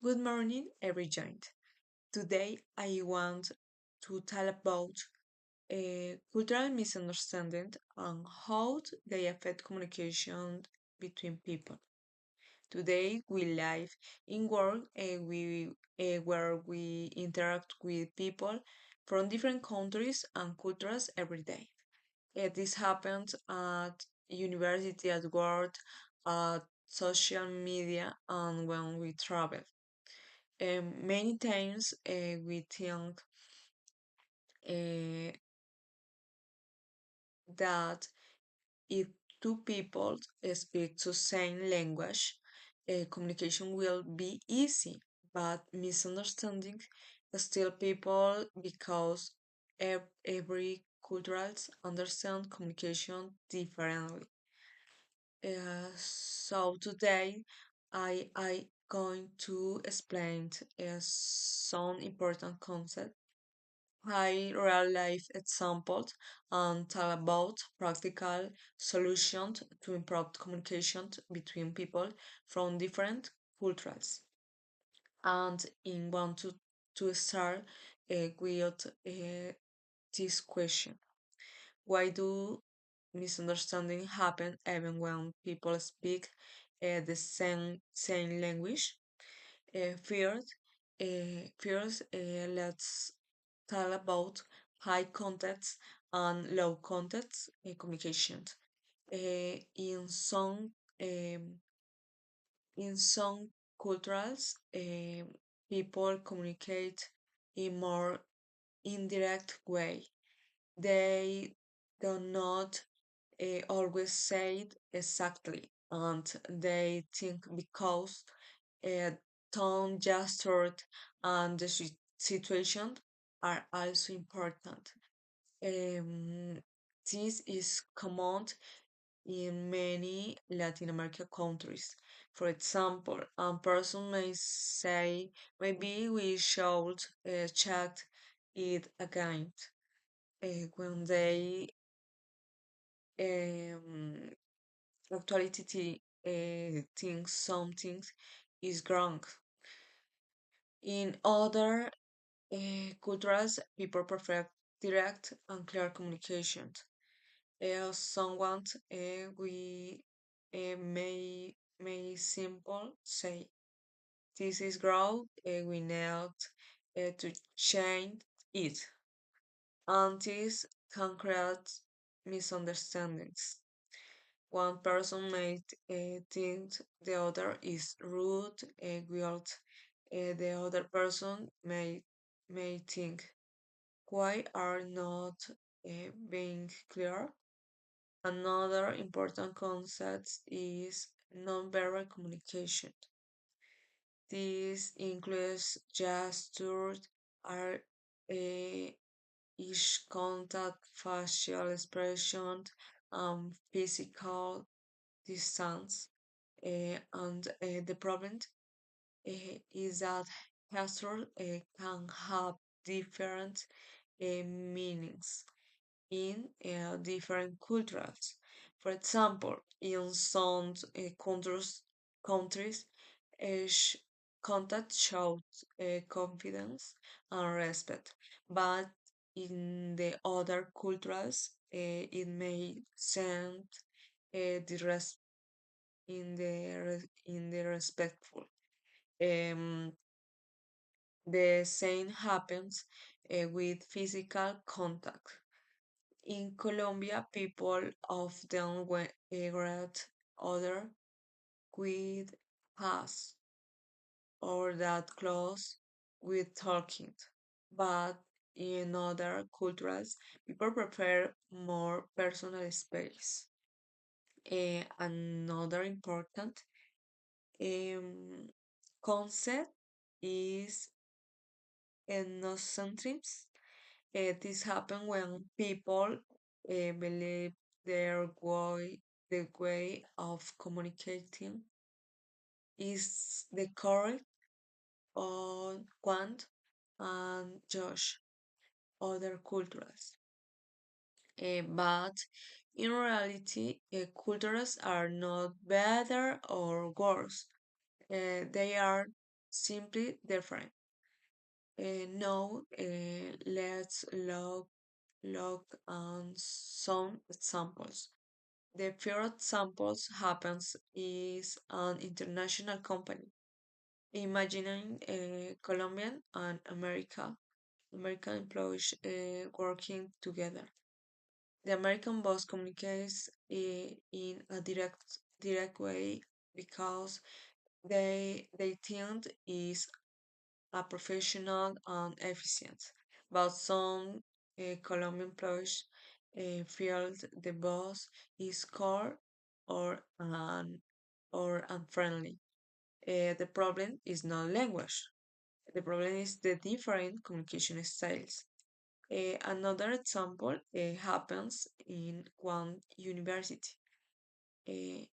Good morning, every giant. Today I want to talk about cultural misunderstanding and how they affect communication between people. Today we live in world where we interact with people from different countries and cultures every day. This happens at university, at work, at social media, and when we travel. Many times we think uh, that if two people speak the same language, communication will be easy, but misunderstanding still people because every cultural understand communication differently. So today I going to explain some important concepts high real life examples and tell about practical solutions to improve communication between people from different cultures. And in want to start with this question. Why do misunderstanding happen even when people speak the same language? Let's talk about high context and low context communications. Uh, in some um, in some cultures, people communicate in more indirect way. They do not always say it exactly, and they think because uh, tone, gesture, and the situation are also important. Um, this is common in many Latin American countries. For example, a person may say, maybe we should check it again when they um, actuality think something is wrong. In other cultures, people prefer direct and clear communication. Someone we may simple say this is wrong. We need to change it, and this can create misunderstandings. One person may think the other is rude, while the other person may think, why are not being clear? Another important concept is nonverbal communication. This includes gestures, are each contact, facial expression, physical distance. And the problem is that gestures can have different meanings in different cultures. For example, in some countries, sh- contact shows confidence and respect, but in the other cultures, it may send the rest in the respectful. Um, the same happens with physical contact. In Colombia, people often greet other with pass or that close with talking. But in other cultures, people prefer more personal space. Another important um, concept is ethnocentrism. This happens when people believe the way of communicating is the correct on quant and judge other cultures. But in reality, cultures are not better or worse. They are simply different. Now, let's look on some examples. The first examples happens is an international company. Imagining Colombian and American employees working together. The American boss communicates in a direct way because they think is a professional and efficient. But some Colombian employees feel the boss is cold or unfriendly. The problem is not language. The problem is the different communication styles. Another example happens in one university. Uh,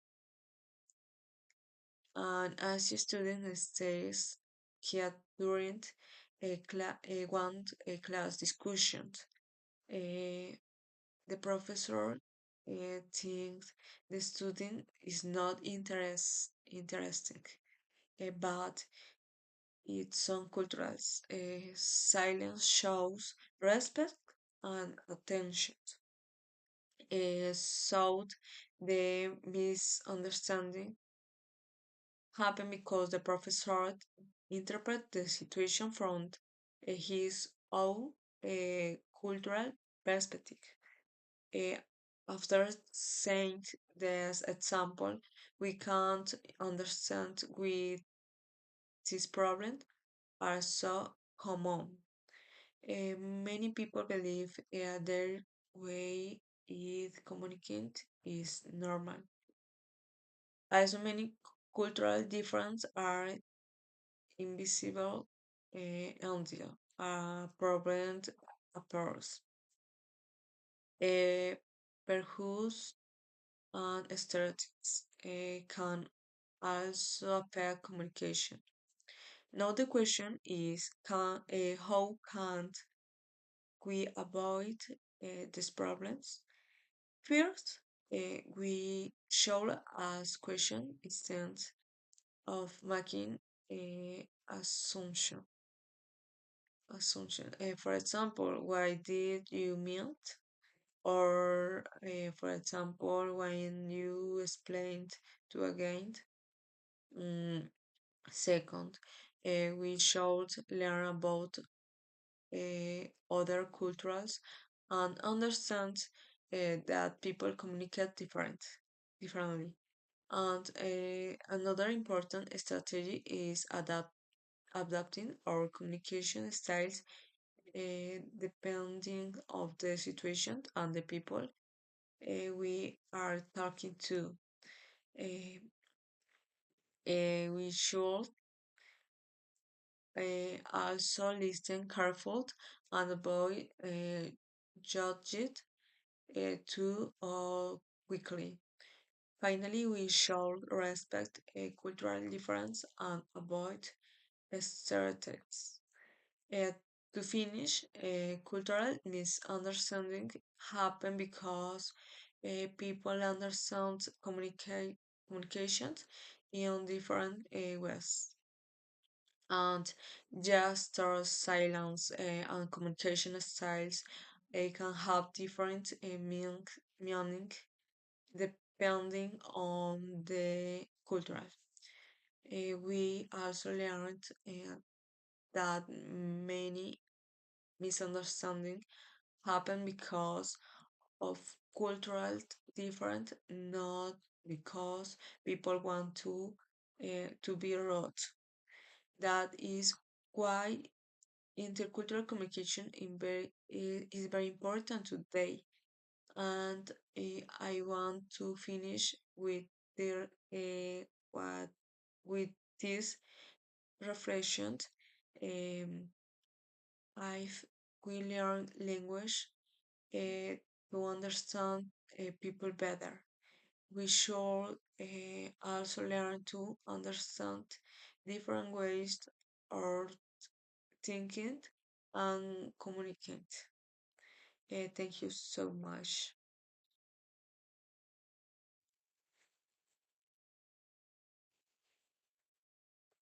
and as a student stays here during one class discussion, uh, the professor thinks the student is not interesting, but it's some cultures. Silence shows respect and attention. So the misunderstanding happened because the professor interpreted the situation from his own cultural perspective. Uh, After saying this example, we can't understand why these problems are so common. Many people believe their way is communicate is normal. Also, many cultural differences are invisible until a problem appears. Uh, Perhaps and stereotypes can also affect communication. Now the question is, how can we avoid these problems? First, we should ask questions instead of making assumption. For example, why did you melt? Or, for example, when you explained to again. Mm, Second, we should learn about other cultures and understand that people communicate differently. And another important strategy is adapting our communication styles depending of the situation and the people we are talking to. Uh, we should also listen careful and avoid judge it too quickly. Finally, we should respect a cultural difference and avoid stereotypes. Uh, to finish, cultural misunderstanding happen because people understand communications in different ways. And gestures, silence, and communication styles can have different meaning depending on the cultural. We also learned that many misunderstandings happen because of cultural difference, not because people want to be rude. That is why intercultural communication is very important today. And I want to finish with their what with this reflection. Um, I've we learn language to understand people better. We should also learn to understand different ways of thinking and communicate. Thank you so much.